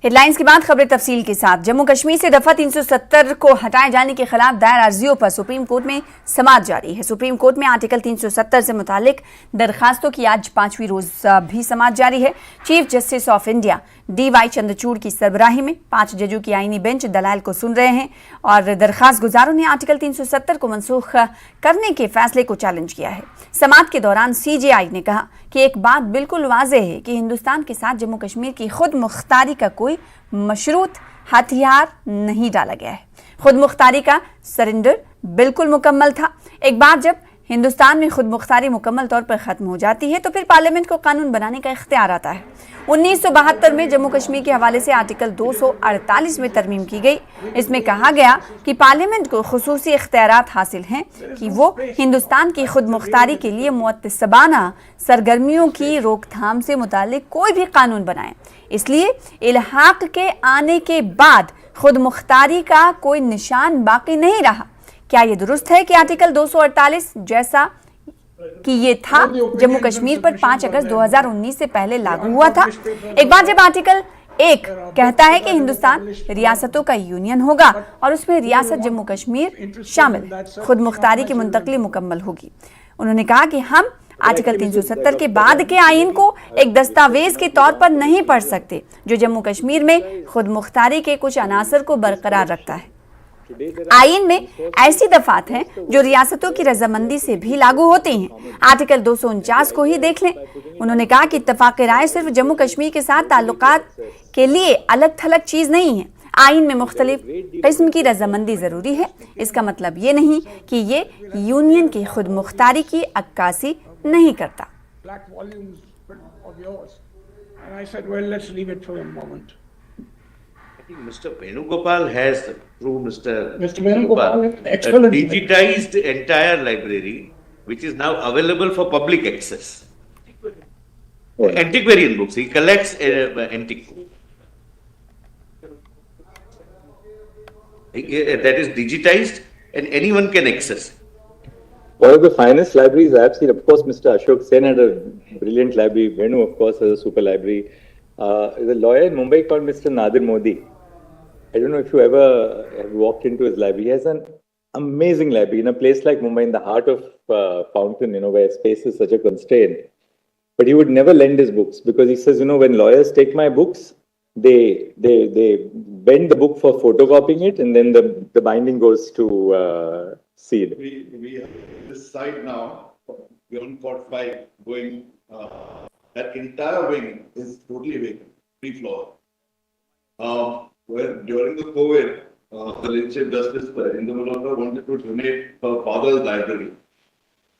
Headlines के बाद खबरें तफसील के साथ। जम्मू कश्मीर से दफा 370 को हटाए जाने के खिलाफ दायर अर्जियों पर सुप्रीम कोर्ट में समाअत जारी है। सुप्रीम कोर्ट में आर्टिकल 370 से मुतालिक दरखास्तों की आज 5वीं रोज भी समाअत जारी है। Chief justice of India DY Chandrachud की सरबराही में 5 जजों की आईनी बेंच दलाइल को सुन रहे हैं और दरखास्त गुजारों ने आर्टिकल 370 को मनसूख करने के फैसले को चैलेंज किया है। समाअत के दौरान CJI ने कहा कि एक बात बिल्कुल वाज़ेह है कि हिंदुस्तान के साथ जम्मू कश्मीर की खुद मुख्तारी का कोई मशरूत हथियार नहीं डाला गया है। खुद मुख्तारी का सरेंडर बिल्कुल मुकम्मल था। एक बार जब हिंदुस्तान में खुद मुख्तारी मुकम्मल तौर पर खत्म हो जाती है तो फिर पार्लियामेंट को कानून बनाने का इख्तियार आता है। 1972 में जम्मू कश्मीर के हवाले से आर्टिकल 248 में तरमीम की गई। इसमें कहा गया कि पार्लियामेंट को खुसूसी इख्तियारात हासिल हैं कि वो हिंदुस्तान की खुद मुख्तारी के लिए मुअत्तसबाना सरगर्मियों की रोकथाम से मुतालिक कोई भी कानून बनाए। इसलिए इल्हाक के आने के बाद खुद मुख्तारी का कोई निशान बाकी नहीं रहा। क्या ये दुरुस्त है कि आर्टिकल 248 जैसा कि ये था जम्मू कश्मीर पर 5 अगस्त 2019 से पहले लागू हुआ था? एक बार जब आर्टिकल 1 कहता है कि हिंदुस्तान रियासतों का यूनियन होगा और उसमें रियासत जम्मू कश्मीर शामिल, खुद मुख्तारी की मुंतकली मुकम्मल होगी। उन्होंने कहा कि हम आर्टिकल 370 के बाद के आइन को एक दस्तावेज के तौर पर नहीं पढ़ सकते जो जम्मू कश्मीर में खुद मुख्तारी के कुछ अनासर को बरकरार रखता है। आइन में ऐसी दफात हैं जो रियासतों की रजामंदी से भी लागू होती हैं। आर्टिकल 249 को ही देख लें। उन्होंने कहा कि इत्तफाक राय सिर्फ जम्मू कश्मीर के साथ ताल्लुकात के लिए अलग थलग चीज नहीं है। आइन में मुख्तलिफ किस्म की रजामंदी जरूरी है। इसका मतलब ये नहीं कि ये यूनियन की खुद मुख्तारी की अक्कासी नहीं करता। Mr. Venugopal has through Mr. Venugopal digitized the entire library, which is now available for public access. Antiquarian books. He collects antique books. That is digitized, and anyone can access. One of the finest libraries I have seen, of course, Mr. Ashok Sen had a brilliant library. Venu, of course, has a super library. There's a lawyer in Mumbai called Mr. Nadir Modi. I don't know if you ever have walked into his library. He has an amazing library in a place like Mumbai, in the heart of Fountain, where space is such a constraint. But he would never lend his books because he says, when lawyers take my books, they bend the book for photocopying it, and then the binding goes to seed. We have this side now, beyond Court 5, going. That entire wing is totally vacant, free floor. Where during the COVID, the late Chief Justice Indu Malhotra wanted to donate her father's library.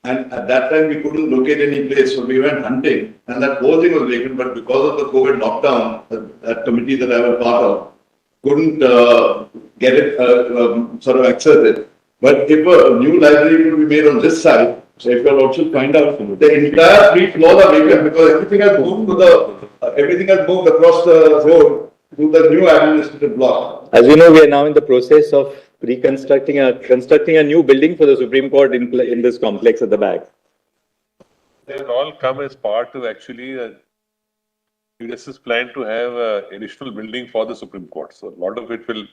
And at that time, we couldn't locate any place, so we went hunting. And that whole thing was vacant, but because of the COVID lockdown, that committee that I was part of couldn't get it, sort of access it. But if a new library could be made on this side, so if you also find out, the entire free floors are vacant because everything has moved across the road to the new administrative block. As you know, we are now in the process of constructing a new building for the Supreme Court in this complex at the back. They will all come as part of actually US's plan to have an additional building for the Supreme Court. So a lot of it will,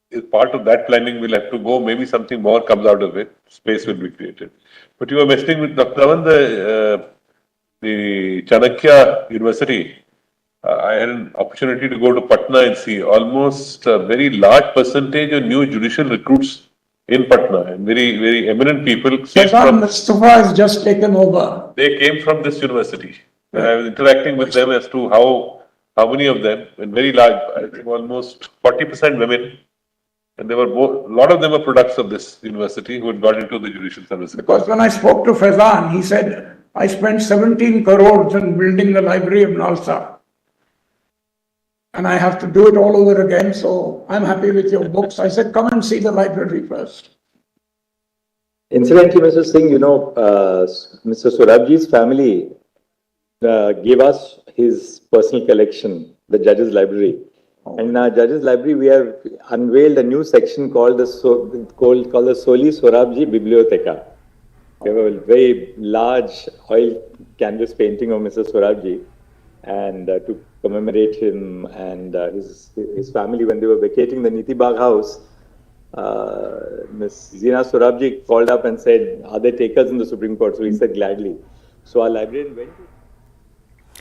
is part of that planning will have to go. Maybe something more comes out of it. Space will be created. But you were mentioning with Dr. Aman, the Chanakya University. I had an opportunity to go to Patna and see almost a very large percentage of new judicial recruits in Patna, and very, very eminent people. Mustafa has just taken over. They came from this university. And I was interacting with them as to how many of them, and very large, I think almost 40% women. And there were a lot of them are products of this university who had got into the judicial service. Because when I spoke to Faizan, he said, I spent 17 crores in building the library of Nalsa. And I have to do it all over again, so I'm happy with your books. I said, come and see the library first. Incidentally, Mr. Singh, Mr. Surabji's family gave us his personal collection, the Judge's Library. And in our Judge's Library, we have unveiled a new section called the Soli Sorabji Biblioteca. We have a very large oil canvas painting of Mr. Sorabji. and to commemorate him and his family when they were vacating the Niti Bagh house. Ms. Zina Sorabji called up and said, "Are there takers in the Supreme Court?" So he said gladly. So our librarian went.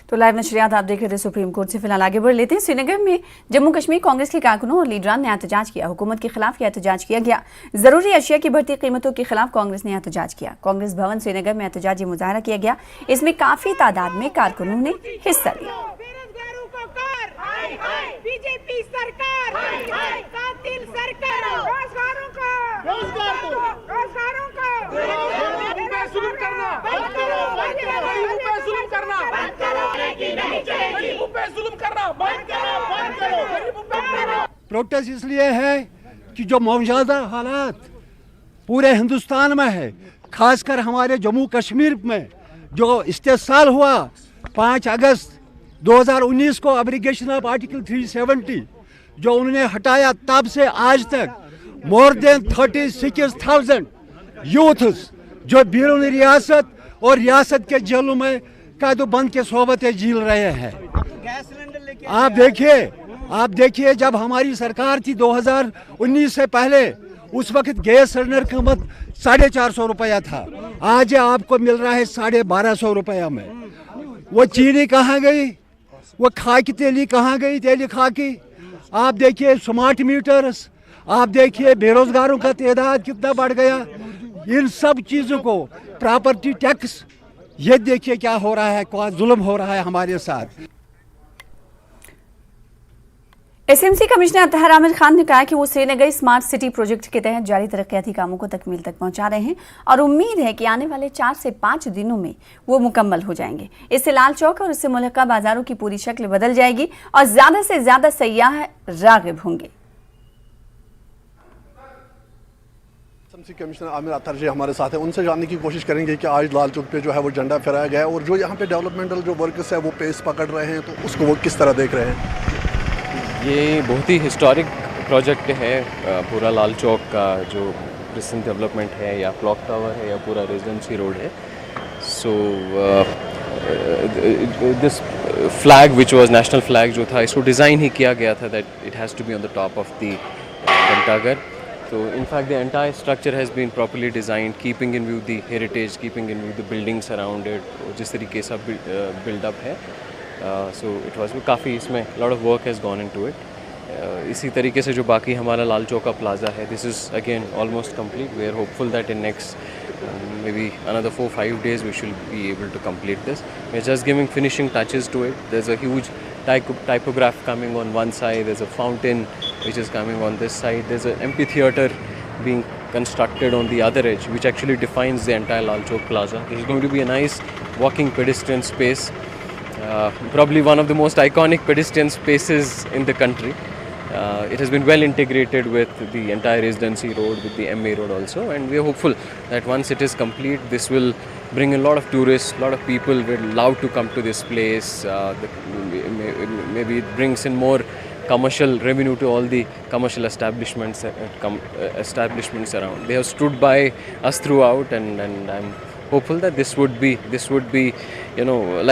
तो live नशरियात आप देख रहे थे supreme court से। फिलहाल आगे बढ़ लेते हैं। श्रीनगर में जम्मू कश्मीर कांग्रेस के कारकुनों और लीडरान ने एहतजाज किया। हुकूमत के खिलाफ यह एहतजाज किया गया। जरूरी अशिया की बढ़ती कीमतों के खिलाफ कांग्रेस ने एहतजाज किया। कांग्रेस भवन श्रीनगर में एहतजाजी मुजाहरा किया गया। इसमें काफी तादाद में कारकुनों ने हिस्सा लिया। बीजेपी सरकार, कातिल सरकार, रोजगारों को जुल्म करना बंद करो, गरीबों पे जुल्म करना बंद करो, गरीबों पे जुल्म करना बंद करो, गरीबों पे। प्रोटेस्ट इसलिए है कि जो मौजूदा हालात पूरे हिंदुस्तान में है, खासकर हमारे जम्मू कश्मीर में जो इस्तेसाल हुआ 5 अगस्त 2019 को एब्रिगेशन ऑफ आर्टिकल 370 जो उन्होंने हटाया, तब से आज तक मोर देन 36,000 यूथ्स जो बैरून रियासत और रियासत के जेलों में कैदोबंद के सोबतें झील रहे हैं। आप देखिए जब हमारी सरकार थी 2019 से पहले, उस वक्त गैस सिलेंडर की कीमत 450 रुपया था। आज आपको मिल रहा है 1250 रुपया में। वो चीनी कहाँ गई? वो खाकी तेली कहाँ गई? तेली खाकी। आप देखिए स्मार्ट मीटर्स, आप देखिए बेरोजगारों का तादाद कितना बढ़ गया। इन सब चीज़ों को, प्रॉपर्टी टैक्स, ये देखिए क्या हो रहा है, क्या जुल्म हो रहा है हमारे साथ। एसएमसी कमिश्नर अतहर आमिर खान ने कहा कि वो श्रीनगर स्मार्ट सिटी प्रोजेक्ट के तहत जारी तरक्याती कामों को तकमील तक पहुंचा रहे हैं और उम्मीद है कि आने वाले 4 से 5 दिनों में वो मुकम्मल हो जाएंगे। इससे लाल चौक और इससे मुल्का बाजारों की पूरी शक्ल बदल जाएगी और ज्यादा से ज्यादा सयाह राग़िब होंगे। एसएमसी कमिश्नर आमिर अतहर जी हमारे साथ हैं, उनसे जानने की कोशिश करेंगे कि आज लाल चौक पे जो है वो झंडा फहराया गया है और जो यहाँ पे डेवलपमेंटल जो वर्कर्स है वो पेस पकड़ रहे हैं, तो उसको वो किस तरह देख रहे हैं? ये बहुत ही हिस्टोरिक प्रोजेक्ट है। पूरा लाल चौक का जो रिसेंट डेवलपमेंट है या क्लॉक टावर है या पूरा रेजिडेंसी रोड है। So this flag which was national flag जो था, इसको डिज़ाइन ही किया गया था that it has to be on the top of the Ghantaghar. तो in fact the entire structure has been properly designed, keeping in view the heritage, keeping in view the buildings around it, जिस तरीके से buildup है। So it was काफ़ी, इसमें lot of work has gone into it. इसी तरीके से जो बाकी हमारा लाल चौक का प्लाजा है, this is again almost complete. We are hopeful that in next maybe another 4-5 days we should be able to complete this. We are just giving finishing touches to it. There's a huge typograph coming on one side, there's a fountain which is coming on this side, there's an amphitheater being constructed on the other edge which actually defines the entire Lal Chowk Plaza. This is going to be a nice walking pedestrian space, probably one of the most iconic pedestrian spaces in the country. It has been well integrated with the entire residency road, with the MA road also, and we are hopeful that once it is complete, this will bring a lot of tourists, a lot of people will love to come to this place. Maybe it brings in more commercial revenue to all the commercial establishments around. They have stood by us throughout, and I'm hopeful that this would be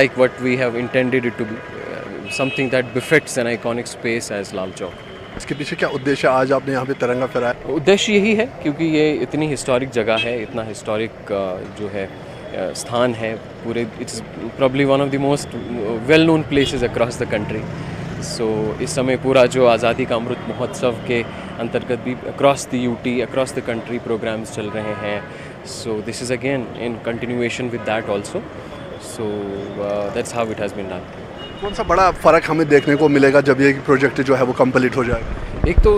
like what we have intended it to be, something that befits an iconic space as Lal Chowk. इसके पीछे क्या उद्देश्य आज आपने यहाँ पे तिरंगा फहराया? उद्देश्य यही है क्योंकि ये इतनी हिस्टोरिक जगह है, इतना हिस्टोरिक जो है स्थान है पूरे, it's probably one of the most well known places across the country. So इस समय पूरा जो आज़ादी का अमृत महोत्सव के अंतर्गत भी across the UT, across the country programmes चल रहे हैं। So this is again in continuation with that also. So that's how it has been done. कौन सा बड़ा फ़र्क हमें देखने को मिलेगा जब ये प्रोजेक्ट जो है वो कंप्लीट हो जाएगा? एक तो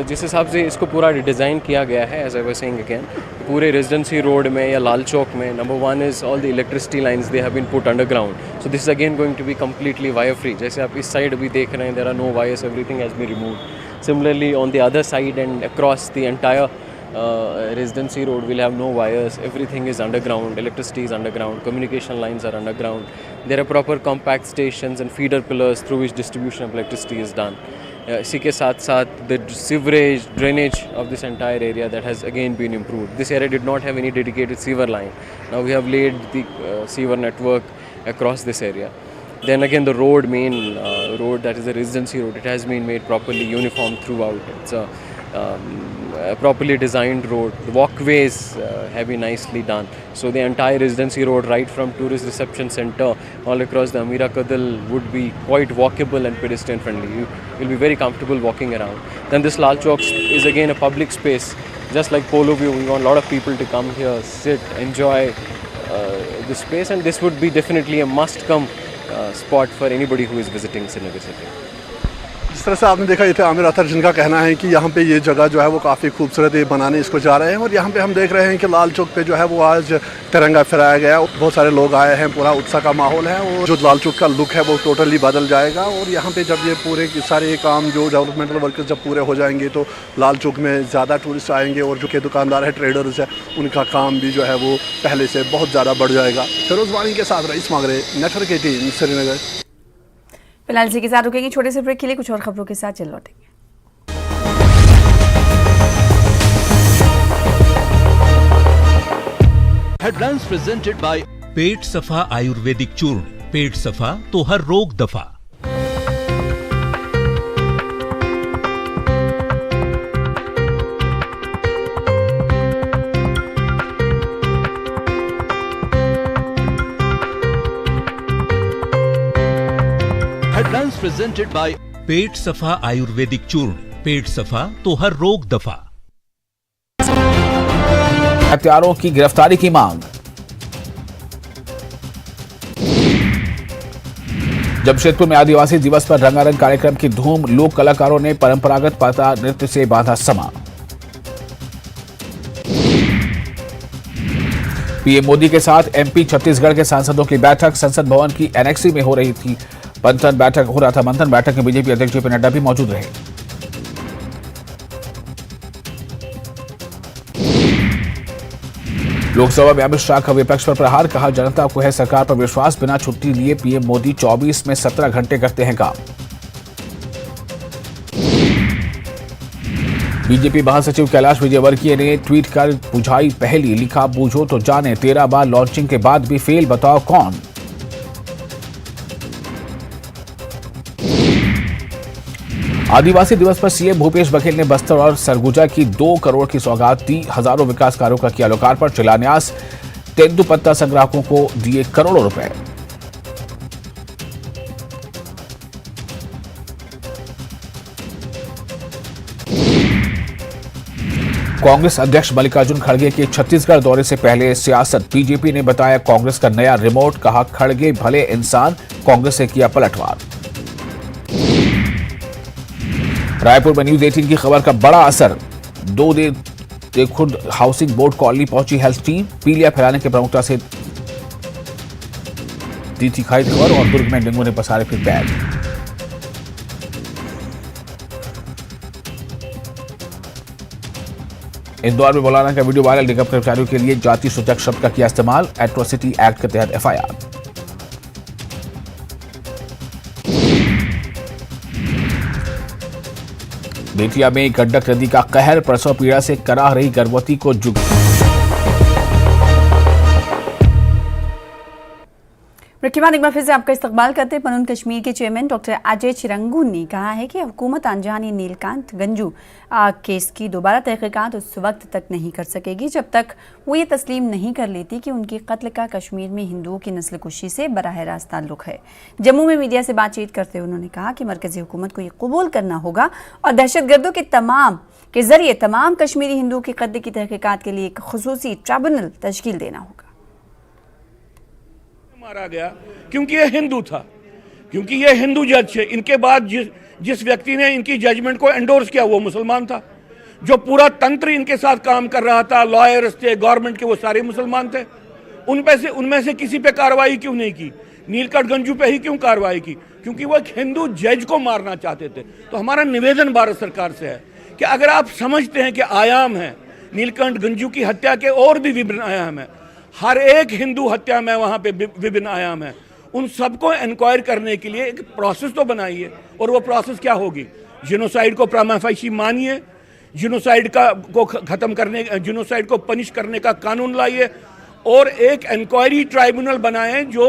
जिस हिसाब से इसको पूरा डिज़ाइन किया गया है, as I was saying again, पूरे रेजिडेंसी रोड में या लाल चौक में, number 1 is all the electricity lines they have been put underground. So this is again going to be completely wire free. जैसे आप इस साइड अभी देख रहे हैं, there are no wires, everything has been removed. Similarly on the other side and across the entire residency road will have no wires, everything is underground, electricity is underground, communication lines are underground, there are proper compact stations and feeder pillars through which distribution of electricity is done. इसी के साथ साथ the sewerage, drainage of this entire area that has again been improved. This area did not have any dedicated sewer line. Now we have laid the sewer network across this area. Then again, the road, main road, that is the residency road, it has been made properly uniform throughout. It's a properly designed road. The walkways have been nicely done. So the entire residency road, right from tourist reception center all across the Amira Kadal, would be quite walkable and pedestrian friendly. You will be very comfortable walking around. Then this Lal Chowk is again a public space, just like Polo View. We want a lot of people to come here, sit, enjoy the space, and this would be definitely a must-come spot for anybody who is visiting Srinagar city. जिस तरह से आपने देखा, ये थे आमिर अतर, जिनका कहना है कि यहाँ पे ये जगह जो है वो काफ़ी खूबसूरत है, बनाने इसको जा रहे हैं। और यहाँ पे हम देख रहे हैं कि लाल चौक पे जो है वो आज तिरंगा फहराया गया, बहुत सारे लोग आए हैं, पूरा उत्साह का माहौल है और जो लाल चौक का लुक है वो टोटली बदल जाएगा। और यहाँ पे जब ये पूरे सारे काम जो डेवलपमेंटल वर्कर्स जब पूरे हो जाएंगे तो लाल चौक में ज़्यादा टूरिस्ट आएंगे और जो के दुकानदार है, ट्रेडर्स है, उनका काम भी जो है वो पहले से बहुत ज़्यादा बढ़ जाएगा। फिरोज वानी के साथ रईस मागरे, नेटवर्क 18, श्रीनगर। फिलहाल इसी के साथ रुकेंगे छोटे से ब्रेक के लिए, कुछ और खबरों के साथ चल लौटेंगे। हेडलाइंस प्रेजेंटेड बाय पेट सफा आयुर्वेदिक चूर्ण। पेट सफा तो हर रोग दफा। हेडलाइंस प्रेजेंटेड बाय पेट सफा आयुर्वेदिक चूर्ण। पेट सफा तो हर रोग दफा। हत्यारों की गिरफ्तारी की मांग। जमशेदपुर में आदिवासी दिवस पर रंगारंग कार्यक्रम की धूम। लोक कलाकारों ने परंपरागत पाता नृत्य से बांधा समा। पीएम मोदी के साथ एमपी छत्तीसगढ़ के सांसदों की बैठक। संसद भवन की एनेक्सी में हो रहा था मंथन बैठक में बीजेपी अध्यक्ष जेपी नड्डा भी मौजूद रहे। लोकसभा में अमित शाह का विपक्ष पर प्रहार। कहा, जनता को है सरकार पर विश्वास, बिना छुट्टी लिए पीएम मोदी 24 में 17 घंटे करते हैं काम। बीजेपी महासचिव कैलाश विजयवर्गीय ने ट्वीट कर बुझाई पहली। लिखा, बूझो तो जाने, 13 बार लॉन्चिंग के बाद भी फेल, बताओ कौन। आदिवासी दिवस पर सीएम भूपेश बघेल ने बस्तर और सरगुजा की 2 करोड़ की सौगात दी। हजारों विकास कार्यों का किया लोकार्पण। शिलान्यास। तेंदुपत्ता संग्राहकों को दिए करोड़ों रुपए। कांग्रेस अध्यक्ष मल्लिकार्जुन खड़गे के छत्तीसगढ़ दौरे से पहले सियासत। बीजेपी ने बताया कांग्रेस का नया रिमोट। कहा, खड़गे भले इंसान, कांग्रेस से किया पलटवार। रायपुर में न्यूज 18 की खबर का बड़ा असर। 2 दिन खुद हाउसिंग बोर्ड कॉलोनी पहुंची हेल्थ टीम। पीलिया फैलाने की प्रमुखता से दी थी खबर। और दुर्ग में डेंगू ने पसारे फिर पैर। इंदौर में मौलाना का वीडियो वायरल। निगम कर्मचारियों के लिए जाति सूचक शब्द का किया इस्तेमाल। एट्रोसिटी एक्ट के तहत एफआईआर। बेतिया में गंडक नदी का कहर। प्रसव पीड़ा से कराह रही गर्भवती को जुग। ब्रेक के बाद एक बार फिर से आपका इस्तकबाल करते हैं। पनून कश्मीर के चेयरमैन डॉक्टर अजय चिरंगून ने कहा है कि हुकूमत अनजानी नीलकांत गंजू केस की दोबारा तहकीकात उस वक्त तक नहीं कर सकेगी जब तक वो ये तस्लीम नहीं कर लेती कि उनके कत्ल का कश्मीर में हिंदुओं की नस्ल कुशी से बराह रास्त ताल्लुक है। जम्मू में मीडिया से बातचीत करते हुए उन्होंने कहा कि मरकजी हुकूमत को ये कबूल करना होगा और दहशतगर्दों के जरिए तमाम कश्मीरी हिंदुओं के कत्ल की तहकीकात के लिए एक खुसूसी ट्रिब्यूनल तश्कील देना होगा। मारा गया क्योंकि ये हिंदू था, क्योंकि ये हिंदू जज थे। इनके बाद जिस व्यक्ति ने इनकी जजमेंट को एंडोर्स किया वो मुसलमान था। जो पूरा तंत्र इनके साथ काम कर रहा था, लॉयर्स थे, गवर्नमेंट के, वो सारे मुसलमान थे। उनमें से किसी पे कार्रवाई क्यों नहीं की? नीलकंठ गंजू पे ही क्यों कार्रवाई की? क्योंकि वो एक हिंदू जज को मारना चाहते थे। तो हमारा निवेदन भारत सरकार से है कि अगर आप समझते हैं कि आयाम है, नीलकंठ गंजू की हत्या के और भी विभिन्न आयाम है, हर एक हिंदू हत्या में वहाँ पे विभिन्न आयाम है, उन सबको इंक्वायर करने के लिए एक प्रोसेस तो बनाइए। और वो प्रोसेस क्या होगी? जिनोसाइड को प्रामा फेसी मानिए, जिनोसाइड को खत्म करने, जिनोसाइड को पनिश करने का कानून लाइए और एक इंक्वायरी ट्राइब्यूनल बनाएं जो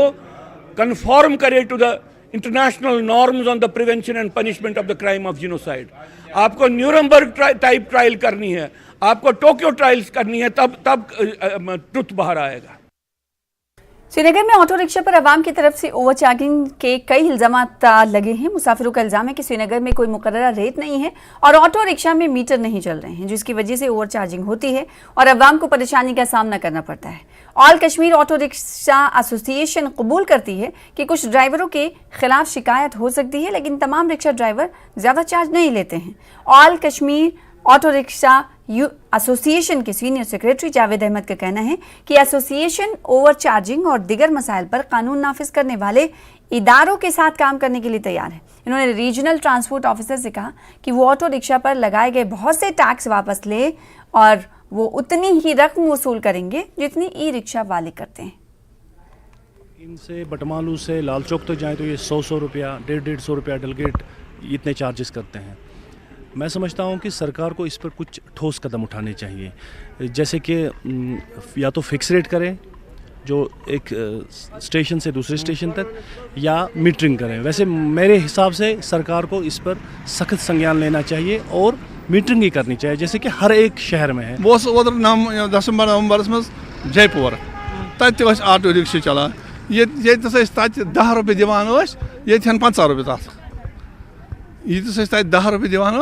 कंफॉर्म करे to the international norms on the prevention and punishment of the crime of genocide. आपको न्यूरमबर्ग टाइप ट्रायल करनी है, आपको टोक्यो ट्रायल्स करनी है, तब ट्रुथ बाहर आएगा। श्रीनगर में ऑटो रिक्शा पर अवाम की तरफ से ओवरचार्जिंग के कई इल्जामात लगे हैं। मुसाफिरों का इल्जाम है कि श्रीनगर में कोई मुकर्ररा रेट नहीं है और ऑटो रिक्शा में मीटर नहीं चल रहे हैं, जिसकी वजह से ओवरचार्जिंग होती है और अवाम को परेशानी का सामना करना पड़ता है। All Kashmir auto rickshaw association कबूल करती है कि कुछ ड्राइवरों के खिलाफ शिकायत हो सकती है, लेकिन तमाम रिक्शा ड्राइवर ज़्यादा चार्ज नहीं लेते हैं। All Kashmir auto rickshaw association के सीनियर सेक्रेटरी जावेद अहमद का कहना है कि एसोसिएशन ओवर चार्जिंग और दिगर मसाइल पर कानून नाफिज करने वाले इदारों के साथ काम करने के लिए तैयार है। इन्होंने रीजनल ट्रांसपोर्ट ऑफिसर से कहा कि वो ऑटो रिक्शा पर लगाए गए बहुत से टैक्स वापस ले और वो उतनी ही रकम वसूल करेंगे जितनी ई रिक्शा वाले करते हैं। इनसे बटमालू से लाल चौक तक जाए तो ये 100 रुपया, 150 रुपया डेलगेट इतने चार्जेस करते हैं। मैं समझता हूँ कि सरकार को इस पर कुछ ठोस कदम उठाने चाहिए, जैसे कि या तो फिक्स रेट करें जो एक स्टेशन से दूसरे स्टेशन तक, या मीटरिंग करें। वैसे मेरे हिसाब से सरकार को इस पर सख्त संज्ञान लेना चाहिए और मीटरिंग ही करनी चाहिए, जैसे कि हर एक शहर में है। वो दिसंबर नवंबर में जयपुर तत ऑटो रिक्शा चलान, ये 10 रुपये दिवान, ये 50 रुपये तथ, ये 10 रुपये दिवान,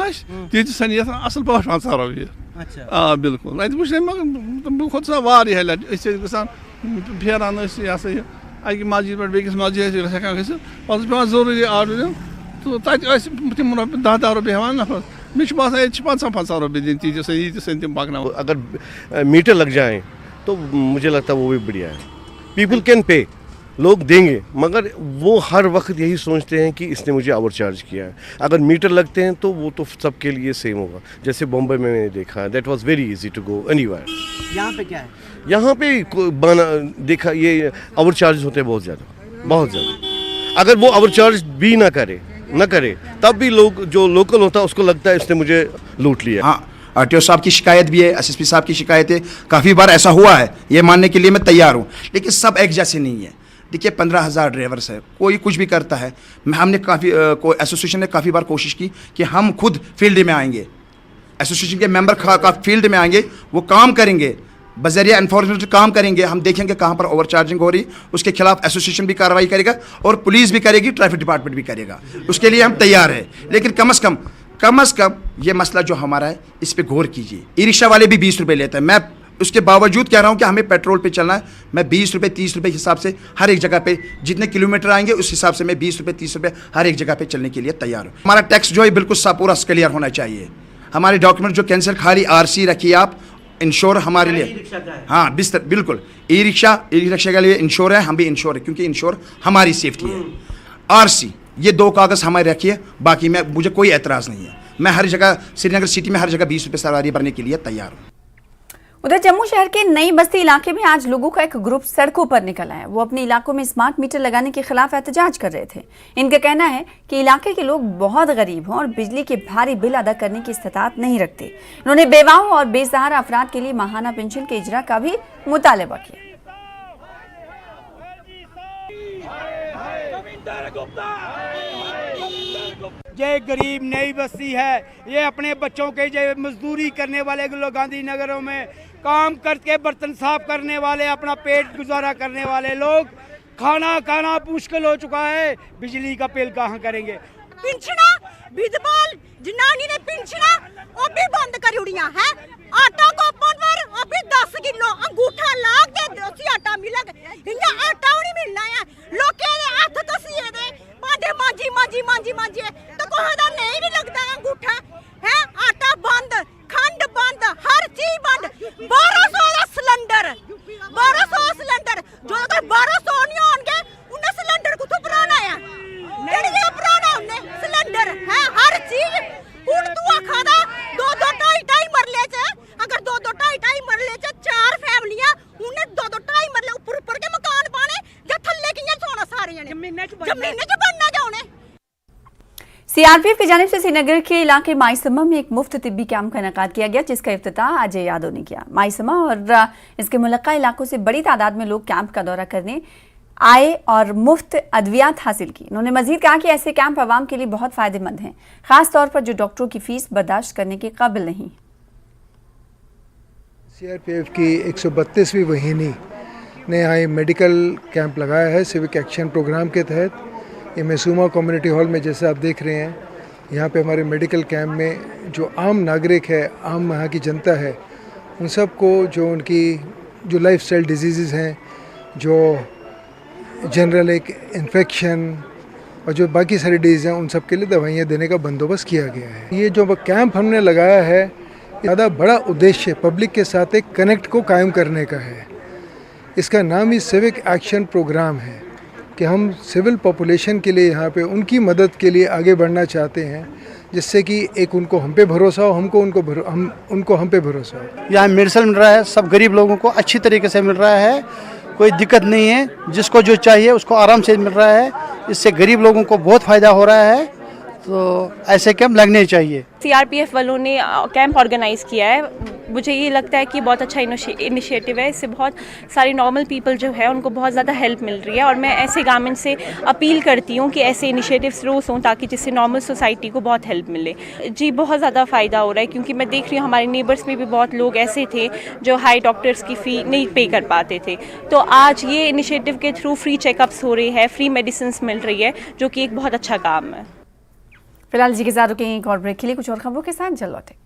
ये असल पा 50 रुपये। आ बिल्कुल वो खुद वारिया लट फेरान यह अकि मस्जिद पे बेकिस मस्जिद हेकान गि पे जरूरी ऑटो दिन तो तम 10 रुपये हेवान नफर। मे बसान ये 50 रुपये दिन तीस तम पकना। अगर मीटर लग जाए तो मुझे लगता है वो भी बढ़िया है। पीपल कैन पे, लोग देंगे, मगर वो हर वक्त यही सोचते हैं कि इसने मुझे ओवर चार्ज किया है। अगर मीटर लगते हैं तो वो तो सबके लिए सेम होगा। जैसे बॉम्बे में मैंने देखा, that was very easy to go anywhere. यहाँ पे क्या है? यहाँ पे देखा ये ओवर चार्ज होते हैं बहुत ज़्यादा। अगर वो ओवर चार्ज भी ना करे तब भी लोग जो लोकल होता है उसको लगता है इसने मुझे लूट लिया। हाँ, आरटीओ साहब की शिकायत भी है, एसएसपी साहब की शिकायत है, काफ़ी बार ऐसा हुआ है, ये मानने के लिए मैं तैयार हूँ, लेकिन सब एक जैसे नहीं है। देखिए 15,000 ड्राइवर्स है, कोई कुछ भी करता है। हमने एसोसिएशन ने काफ़ी बार कोशिश की कि हम खुद फील्ड में आएंगे, एसोसिएशन के मेंबर फील्ड में आएंगे, वो काम करेंगे, बजरिया एनफोर्समेंट काम करेंगे। हम देखेंगे कहाँ पर ओवर चार्जिंग हो रही, उसके खिलाफ एसोसिएशन भी कार्रवाई करेगा और पुलिस भी करेगी, ट्रैफिक डिपार्टमेंट भी करेगा, उसके लिए हम तैयार हैं। लेकिन कम अज़ कम ये मसला जो हमारा है इस पर गौर कीजिए। ई रिक्शा वाले भी 20 रुपये लेते हैं, मैं उसके बावजूद कह रहा हूँ कि हमें पेट्रोल पे चलना है। मैं 20 रुपये 30 रुपये हिसाब से हर एक जगह पे जितने किलोमीटर आएंगे उस हिसाब से मैं 20 रुपये 30 रुपये हर एक जगह पे चलने के लिए तैयार हूँ। हमारा टैक्स जो है बिल्कुल पूरा क्लियर होना चाहिए। हमारे डॉक्यूमेंट जो कैंसिल, खाली आरसी रखिए आप, इंश्योर हमारे लिए। हाँ बिल्कुल, ई रिक्शा के लिए इंश्योर है, हम भी इंश्योर है, क्योंकि इंश्योर हमारी सेफ्टी है। आरसी ये 2 कागज़ हमारे रखिए, बाकी मुझे कोई एतराज़ नहीं है। मैं हर जगह श्रीनगर सिटी में हर जगह 20 रुपये सवारी भरने के लिए तैयार हूँ। उधर जम्मू शहर के नई बस्ती इलाके में आज लोगों का एक ग्रुप सड़कों पर निकल आया। वो अपने इलाकों में स्मार्ट मीटर लगाने के खिलाफ एहतजाज कर रहे थे। इनका कहना है कि इलाके के लोग बहुत गरीब हैं और बिजली के भारी बिल अदा करने की इस्तात नहीं रखते। उन्होंने बेवाओं और बेसहारा अफराद के लिए माहाना पेंशन के इजरा का भी मुतालबा किया। ये गरीब नई बस्ती है, ये अपने बच्चों के जो मजदूरी करने वाले लोग गांधीनगरों में काम करके बर्तन साफ करने वाले, अपना पेट गुजारा करने वाले लोग, खाना मुश्किल हो चुका है। बिजली का बिल कहाँ करेंगे? पिंछना विधवाल जनानी ने पिंछना वो भी बंद कर उड़िया है। आटा को पर अभी 10 किलो अंगूठा लाग दे दोसी आटा मिलग, इन्हें आटा नहीं मिलना है। लोग कह रहे हाथ तो सीए दे पांडे मांझी तो कोहदा नहीं भी लगता अंगूठा है। आटा बंद, खंड बंद, हर चीज बंद। 1200 सिलेंडर जो अगर 1200 नहीं होंगे उन्हें सिलेंडर को तो पुराना है, नहीं पुराना उन्हें सिलेंडर है। हर चीज उड़ तू खादा 2-2 2.5 मरले से, अगर 2-2 2.5 मरले से 4 फैमिलियां उन्हें 2-2 2.5 मरले ऊपर के मकान पाने या थल्ले कियां सोना सारे जमीन च बनना जाने। सीआरपीएफ की जानिब से श्रीनगर के इलाके माईसमा में एक मुफ्त तिब्बी कैंप का इनेकाद किया गया, जिसका इफ्तिताह अजय यादव ने किया। माईसमा और इसके मुलक्का इलाकों से बड़ी तादाद में लोग कैंप का दौरा करने आए और मुफ्त अद्वियात हासिल की। उन्होंने मजीद कहा कि ऐसे कैंप आवाम के लिए बहुत फायदेमंद हैं, खास तौर पर जो डॉक्टरों की फीस बर्दाश्त करने के काबिल नहीं। CRPF की 132वीं वहीनी ने यहाँ मेडिकल कैंप लगाया है सिविक एक्शन प्रोग्राम के तहत। ये मैसूमा कम्युनिटी हॉल में जैसे आप देख रहे हैं, यहाँ पे हमारे मेडिकल कैंप में जो आम नागरिक है, आम यहाँ की जनता है, उन सब को जो उनकी जो लाइफस्टाइल डिजीज़ हैं, जो जनरल एक इन्फेक्शन और जो बाकी सारी डिजीज़ हैं, उन सब के लिए दवाइयाँ देने का बंदोबस्त किया गया है। ये जो कैंप हमने लगाया है, ज़्यादा बड़ा उद्देश्य पब्लिक के साथ एक कनेक्ट को कायम करने का है। इसका नाम ही सिविक एक्शन प्रोग्राम है कि हम सिविल पॉपुलेशन के लिए यहाँ पे उनकी मदद के लिए आगे बढ़ना चाहते हैं, जिससे कि एक उनको हम पे भरोसा हो, उनको हम पे भरोसा हो। यहाँ मेडिसिन मिल रहा है, सब गरीब लोगों को अच्छी तरीके से मिल रहा है, कोई दिक्कत नहीं है। जिसको जो चाहिए उसको आराम से मिल रहा है। इससे गरीब लोगों को बहुत फ़ायदा हो रहा है, तो ऐसे कैंप लगने चाहिए। CRPF वालों ने कैंप ऑर्गेनाइज़ किया है। मुझे ये लगता है कि बहुत अच्छा इनिशिएटिव है। इससे बहुत सारे नॉर्मल पीपल जो है उनको बहुत ज़्यादा हेल्प मिल रही है, और मैं ऐसे गवर्नमेंट से अपील करती हूँ कि ऐसे इनिशिएटिव्स रोज़ हों, ताकि जिससे नॉर्मल सोसाइटी को बहुत हेल्प मिले। जी, बहुत ज़्यादा फ़ायदा हो रहा है, क्योंकि मैं देख रही हूँ हमारे नेबर्स में भी बहुत लोग ऐसे थे जो हाई डॉक्टर्स की फ़ी नहीं पे कर पाते थे। तो आज ये इनिशिएटिव के थ्रू फ्री चेकअप्स हो रहे हैं, फ्री मेडिसिन मिल रही है, जो कि एक बहुत अच्छा काम है। फिलहाल जी के साथ रुकेंगे एक और ब्रेक के लिए। कुछ और खबरों के साथ जल्द लौटेंगे।